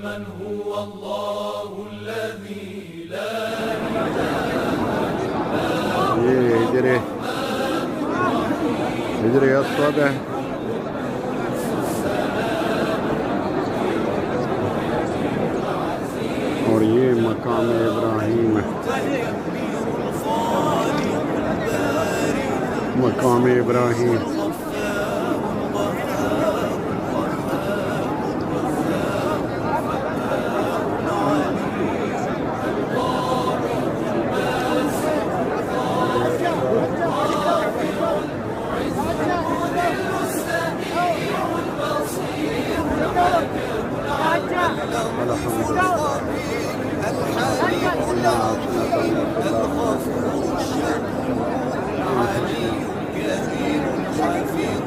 من هو الله الذي لا يجري الصبح और ये मकाम इब्राहिम है। मकाम इब्राहिम الحليم الكريم الشفيع